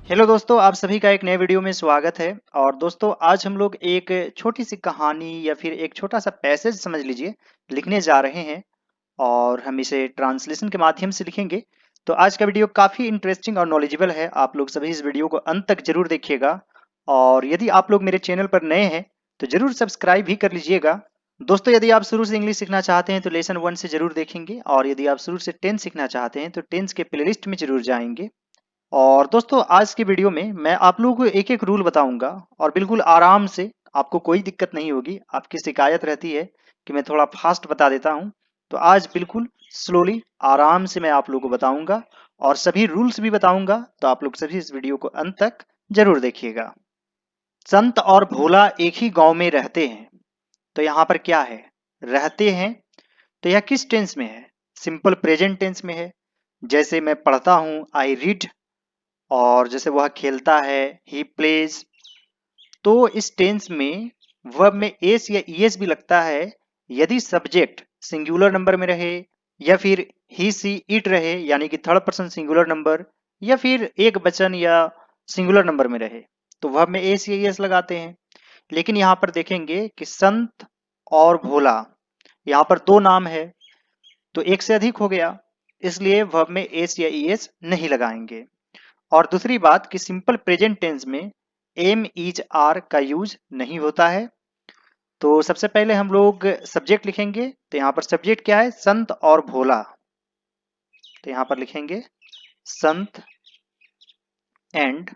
Hello दोस्तों, आप सभी का एक नए वीडियो में स्वागत है। और दोस्तों, आज हम लोग एक छोटी सी कहानी या फिर एक छोटा सा पैसेज समझ लीजिए लिखने जा रहे हैं। और हम इसे ट्रांसलेशन के माध्यम से लिखेंगे। तो आज का वीडियो काफ़ी इंटरेस्टिंग और नॉलेजेबल है। आप लोग सभी इस वीडियो को अंत तक जरूर देखिएगा। और यदि आप लोग मेरे चैनल पर नए हैं तो जरूर सब्सक्राइब भी कर लीजिएगा। दोस्तों, यदि आप शुरू से इंग्लिश सीखना चाहते हैं तो लेसन 1 से जरूर देखेंगे। और यदि आप शुरू से 10 सीखना चाहते हैं तो 10 के प्लेलिस्ट में जरूर जाएंगे। और दोस्तों, आज की वीडियो में मैं आप लोगों को एक एक रूल बताऊंगा और बिल्कुल आराम से। आपको कोई दिक्कत नहीं होगी। आपकी शिकायत रहती है कि मैं थोड़ा फास्ट बता देता हूं, तो आज बिल्कुल स्लोली आराम से मैं आप लोगों को बताऊंगा और सभी रूल्स भी बताऊंगा। तो आप लोग सभी इस वीडियो को अंत तक जरूर देखिएगा। संत और भोला एक ही गांव में रहते हैं। तो यहाँ पर क्या है? रहते हैं। तो यह किस टेंस में है? सिंपल प्रेजेंट टेंस में है। जैसे मैं पढ़ता हूं, आई रीड। और जैसे वह खेलता है, ही प्लेज। तो इस टेंस में वर्ब में एस या ईएस भी लगता है यदि सब्जेक्ट सिंगुलर नंबर में रहे, या फिर ही सी इट रहे यानी कि थर्ड पर्सन सिंगुलर नंबर, या फिर एक वचन या सिंगुलर नंबर में रहे, तो वर्ब में एस या ईएस लगाते हैं। लेकिन यहाँ पर देखेंगे कि संत और भोला, यहाँ पर दो नाम है तो एक से अधिक हो गया, इसलिए वर्ब में एस या ईएस नहीं लगाएंगे। और दूसरी बात कि सिंपल प्रेजेंट टेंस में एम इज आर का यूज नहीं होता है। तो सबसे पहले हम लोग सब्जेक्ट लिखेंगे। तो यहाँ पर सब्जेक्ट क्या है? संत और भोला। तो यहाँ पर लिखेंगे संत एंड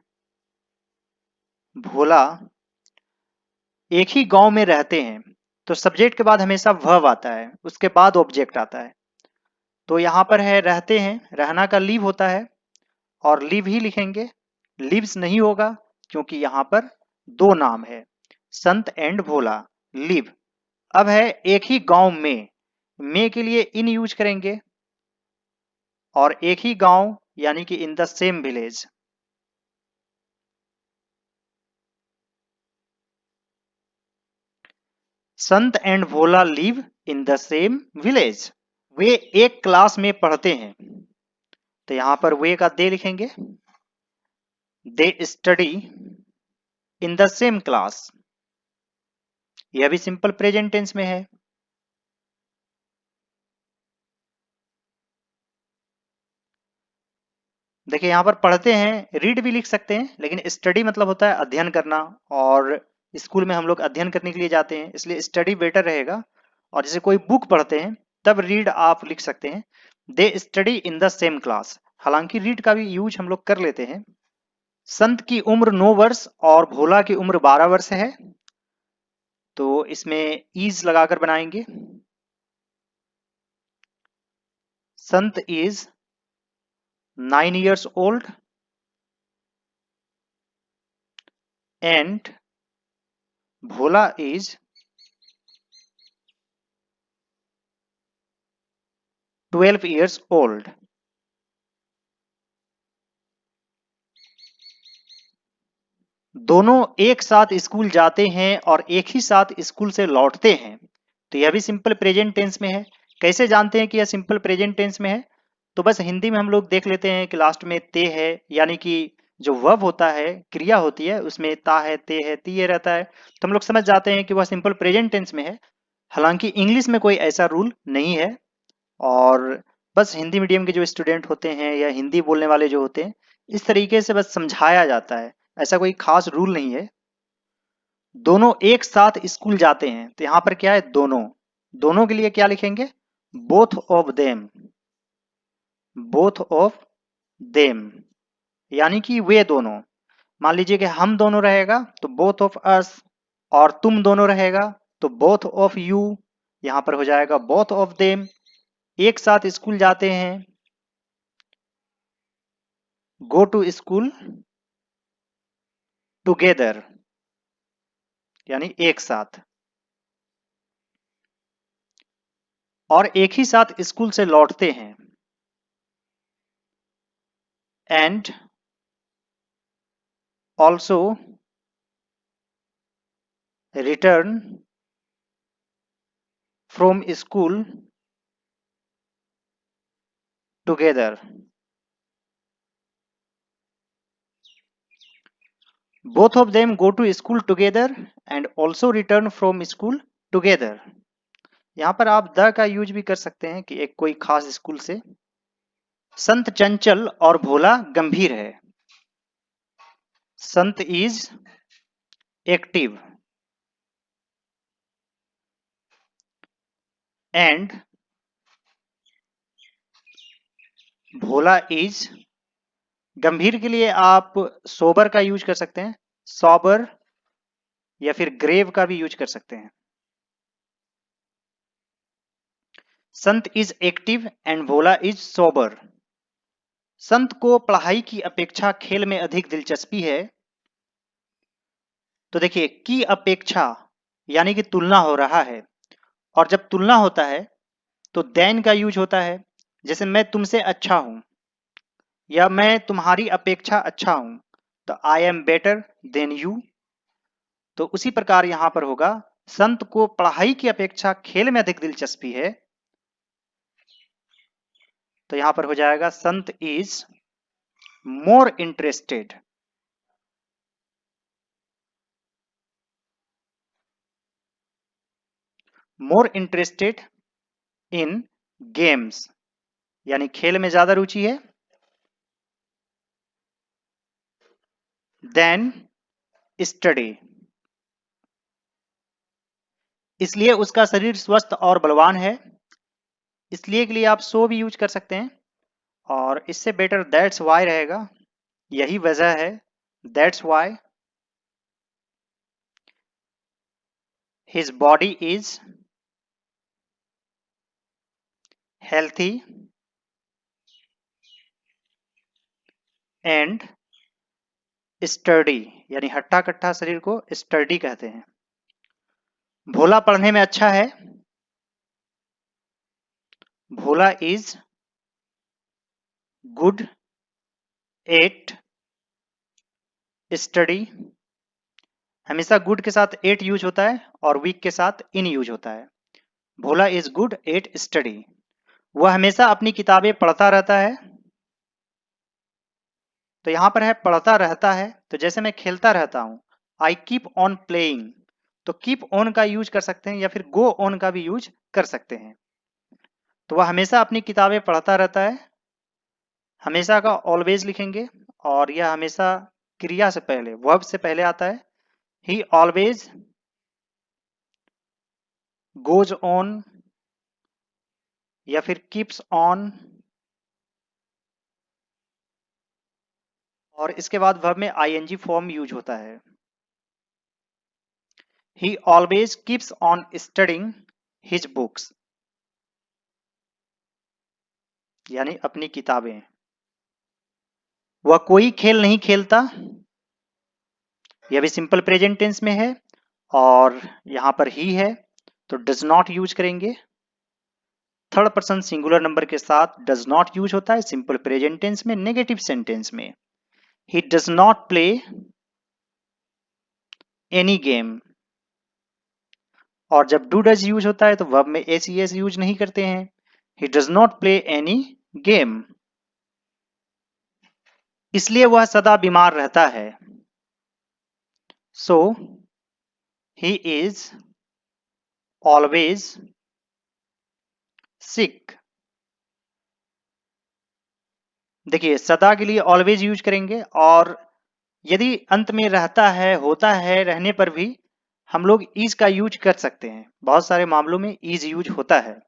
भोला एक ही गांव में रहते हैं। तो सब्जेक्ट के बाद हमेशा वर्ब आता है, उसके बाद ऑब्जेक्ट आता है। तो यहाँ पर है रहते हैं, रहना का लीव होता है और लिव ही लिखेंगे। लिव्स नहीं होगा क्योंकि यहाँ पर दो नाम है, संत एंड भोला। लिव। अब है एक ही गांव में के लिए इन यूज करेंगे। और एक ही गांव यानी कि in the same village. Sant and Bhola live in the same village. वे एक क्लास में पढ़ते हैं। तो यहां पर वे का दे लिखेंगे। They study in the same class. यह भी सिंपल प्रेजेंट टेंस में है। देखिए यहाँ पर पढ़ते हैं, रीड भी लिख सकते हैं, लेकिन स्टडी मतलब होता है अध्ययन करना। और स्कूल में हम लोग अध्ययन करने के लिए जाते हैं, इसलिए स्टडी बेटर रहेगा। और जैसे कोई बुक पढ़ते हैं तब रीड आप लिख सकते हैं। They study in the same class. हालांकि रीड का भी यूज हम लोग कर लेते हैं। संत की उम्र 9 वर्ष और भोला की उम्र 12 वर्ष है। तो इसमें इज लगाकर बनाएंगे। संत is 9 years old and Bhola is 12 years old। दोनों एक साथ स्कूल जाते हैं और एक ही साथ स्कूल से लौटते हैं। तो यह भी सिंपल प्रेजेंट टेंस में है। कैसे जानते हैं कि यह सिंपल प्रेजेंट टेंस में है? तो बस हिंदी में हम लोग देख लेते हैं कि लास्ट में ते है, यानी कि जो वर्ब होता है, क्रिया होती है, उसमें ता है, ते है, तीये रहता है। तो हम लोग समझ जाते हैं कि वह सिंपल प्रेजेंट टेंस में है। हालांकि इंग्लिश में कोई ऐसा रूल नहीं है। और बस हिंदी मीडियम के जो स्टूडेंट होते हैं या हिंदी बोलने वाले जो होते हैं, इस तरीके से बस समझाया जाता है। ऐसा कोई खास रूल नहीं है। दोनों एक साथ स्कूल जाते हैं। तो यहां पर क्या है? दोनों। दोनों के लिए क्या लिखेंगे? Both of them. Both of them यानी कि वे दोनों। मान लीजिए कि हम दोनों रहेगा तो बोथ ऑफ अस। और तुम दोनों रहेगा तो बोथ ऑफ यू। यहां पर हो जाएगा बोथ ऑफ देम। एक साथ स्कूल जाते हैं, गो टू स्कूल टुगेदर यानी एक साथ। और एक ही साथ स्कूल से लौटते हैं, and also return from school together. Both of them go to school together and also return from school together. यहां पर आप द का यूज भी कर सकते हैं कि एक कोई खास स्कूल से। संत चंचल और भोला गंभीर है। संत is active and Bhola is, गंभीर के लिए आप सोबर का यूज कर सकते हैं, सॉबर, या फिर ग्रेव का भी यूज कर सकते हैं। संत is active and Bhola is sober. संत को पढ़ाई की अपेक्षा खेल में अधिक दिलचस्पी है। तो देखिए, की अपेक्षा यानी कि तुलना हो रहा है, और जब तुलना होता है तो देन का यूज होता है। जैसे मैं तुमसे अच्छा हूं या मैं तुम्हारी अपेक्षा अच्छा हूं, तो I am better than you. तो उसी प्रकार यहां पर होगा, संत को पढ़ाई की अपेक्षा खेल में अधिक दिलचस्पी है, तो यहां पर हो जाएगा संत is more interested, more interested in games, यानी खेल में ज्यादा रुचि है, देन स्टडी, इसलिए उसका शरीर स्वस्थ और बलवान है। इसलिए के लिए आप सो भी यूज कर सकते हैं, और इससे बेटर दैट्स वाई रहेगा, यही वजह है, that's why his body is healthy and sturdy, यानी हट्टा कट्टा शरीर को स्टर्डी कहते हैं। भोला पढ़ने में अच्छा है, भोला इज गुड एट स्टडी। हमेशा गुड के साथ एट यूज होता है और वीक के साथ इन यूज होता है। भोला इज गुड एट स्टडी, वह हमेशा अपनी किताबें पढ़ता रहता है। तो यहां पर है पढ़ता रहता है, तो जैसे मैं खेलता रहता हूं, आई कीप ऑन प्लेइंग, तो कीप ऑन का यूज कर सकते हैं या फिर गो ऑन का भी यूज कर सकते हैं। तो वह हमेशा अपनी किताबें पढ़ता रहता है, हमेशा का ऑलवेज लिखेंगे, और यह हमेशा क्रिया से पहले, वर्ब से पहले आता है। ही ऑलवेज गोज ऑन या फिर कीप्स ऑन, और इसके बाद वर्ब में आईएनजी फॉर्म यूज होता है। ही always keeps on studying his books, यानी अपनी किताबें। वह कोई खेल नहीं खेलता, यह भी सिंपल प्रेजेंट टेंस में है, और यहां पर ही है तो डज नॉट यूज करेंगे। थर्ड पर्सन सिंगुलर नंबर के साथ डज नॉट यूज होता है सिंपल प्रेजेंट टेंस में, नेगेटिव सेंटेंस में। He does not play any game, और जब डू डज यूज होता है तो वर्ब में एस यूज नहीं करते हैं। He does not play any game, इसलिए वह सदा बीमार रहता है। सो ही इज ऑलवेज सिक। देखिए, सदा के लिए ऑलवेज यूज करेंगे, और यदि अंत में रहता है, होता है, रहने पर भी हम लोग इज का यूज कर सकते हैं। बहुत सारे मामलों में इज यूज होता है,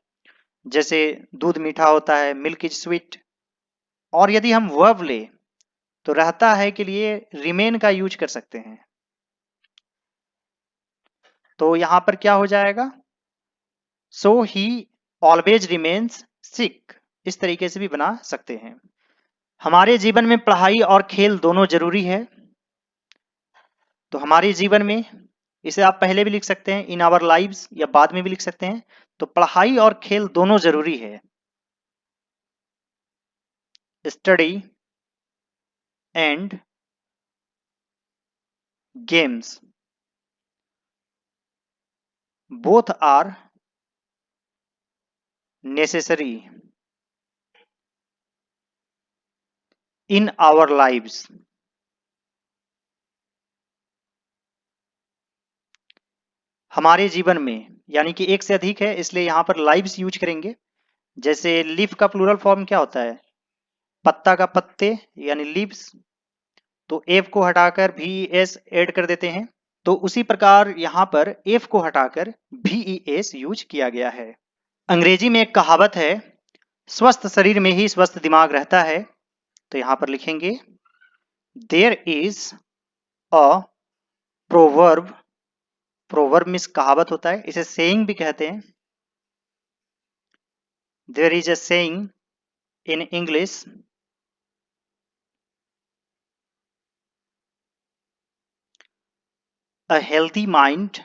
जैसे दूध मीठा होता है, मिल्क इज स्वीट। और यदि हम वर्ब ले तो रहता है के लिए रिमेन का यूज कर सकते हैं। तो यहां पर क्या हो जाएगा, सो ही ऑलवेज रिमेन्स सिक, इस तरीके से भी बना सकते हैं। हमारे जीवन में पढ़ाई और खेल दोनों जरूरी है, तो हमारे जीवन में, इसे आप पहले भी लिख सकते हैं इन आवर लाइव्स, या बाद में भी लिख सकते हैं। तो पढ़ाई और खेल दोनों जरूरी है। Study and games both are necessary in our lives. हमारे जीवन में, यानी कि एक से अधिक है इसलिए यहाँ पर लाइव्स यूज करेंगे। जैसे लीफ का प्लूरल फॉर्म क्या होता है? पत्ता का पत्ते यानी लीव्स, तो एफ को हटाकर भी एस ऐड कर देते हैं। तो उसी प्रकार यहाँ पर एफ को हटाकर भी एस यूज किया गया है। अंग्रेजी में एक कहावत है, स्वस्थ शरीर में ही स्वस्थ दिमाग रहता है। तो यहाँ पर लिखेंगे there is a proverb. Proverb means कहावत होता है, इसे सेइंग भी कहते हैं। There is a saying in English, a healthy mind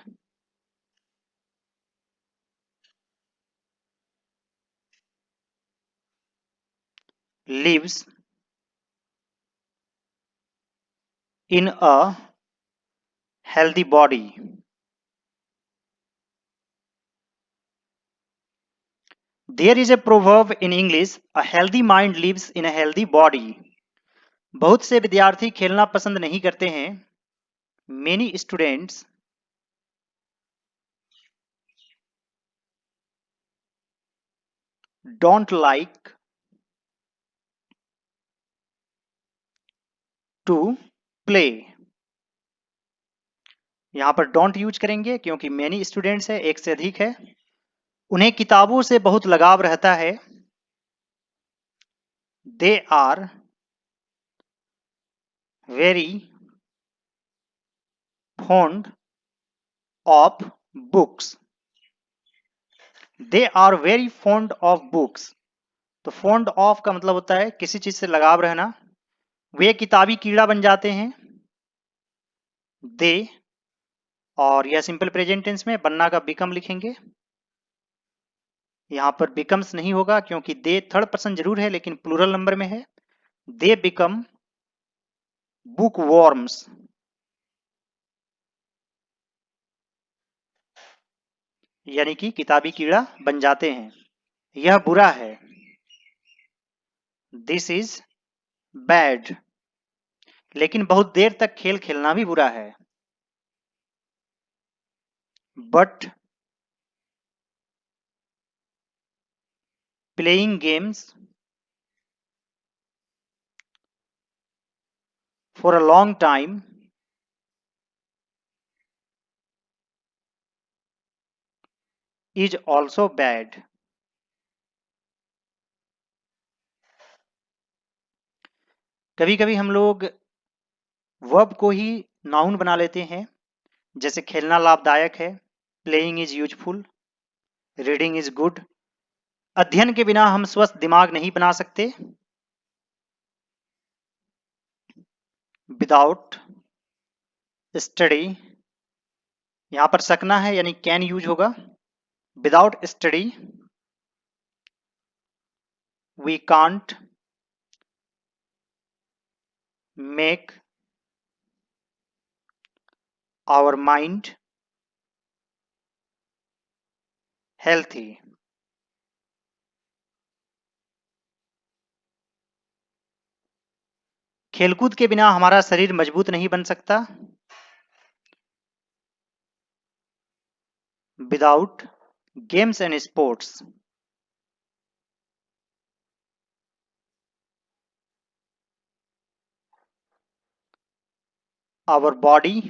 lives in a healthy body. There is a proverb in English, a healthy mind lives in a healthy body. बहुत से विद्यार्थी खेलना पसंद नहीं करते हैं। Many students don't like to play. यहाँ पर डोंट यूज करेंगे क्योंकि मेनी स्टूडेंट्स है, एक से अधिक है। उन्हें किताबों से बहुत लगाव रहता है। They are very fond of books. They are very fond of books. तो fond of का मतलब होता है किसी चीज से लगाव रहना। वे किताबी कीड़ा बन जाते हैं। दे, और यह सिंपल प्रेजेंट टेंस में बनना का बिकम लिखेंगे। यहाँ पर बिकम्स नहीं होगा क्योंकि दे थर्ड पर्सन जरूर है लेकिन प्लूरल नंबर में है। दे बिकम बुक वॉर्म्स, यानी कि किताबी कीड़ा बन जाते हैं। यह बुरा है। This is bad. लेकिन बहुत देर तक खेल खेलना भी बुरा है। But playing games for a long time is also bad. कभी कभी हम लोग वर्ब को ही नाउन बना लेते हैं। जैसे खेलना लाभदायक है, playing is useful, reading is good. अध्ययन के बिना हम स्वस्थ दिमाग नहीं बना सकते। विदाउट स्टडी, यहां पर सकना है यानी कैन यूज होगा। Without study we can't make our mind healthy. खेलकूद के बिना हमारा शरीर मजबूत नहीं बन सकता। Without games and sports our body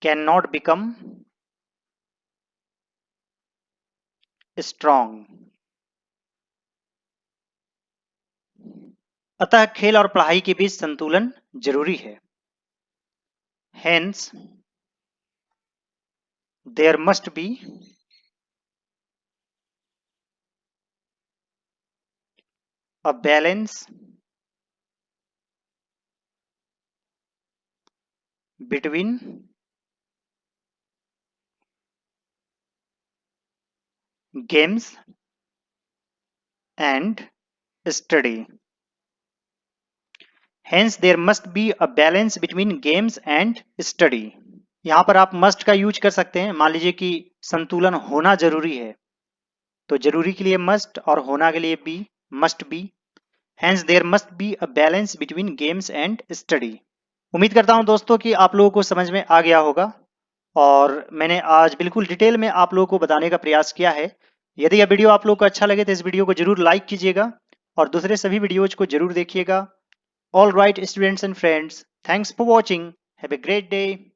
can not become strong. अतः खेल और पढ़ाई के बीच संतुलन जरूरी है। Hence, there must be a balance between games and study. Hence, there must be a balance between games and study. यहाँ पर आप must का यूज कर सकते हैं। मान लीजिए कि संतुलन होना जरूरी है, तो जरूरी के लिए must और होना के लिए be, must be। Hence there must be a balance between games and study. उम्मीद करता हूं दोस्तों कि आप लोगों को समझ में आ गया होगा और मैंने आज बिल्कुल डिटेल में आप लोगों को बताने का प्रयास किया है। यदि यह वीडियो आप लोगों को अच्छा लगे तो इस वीडियो को जरूर लाइक कीजिएगा और दूसरे सभी वीडियोज को जरूर देखिएगा। All right students and friends, thanks for watching, have a great day.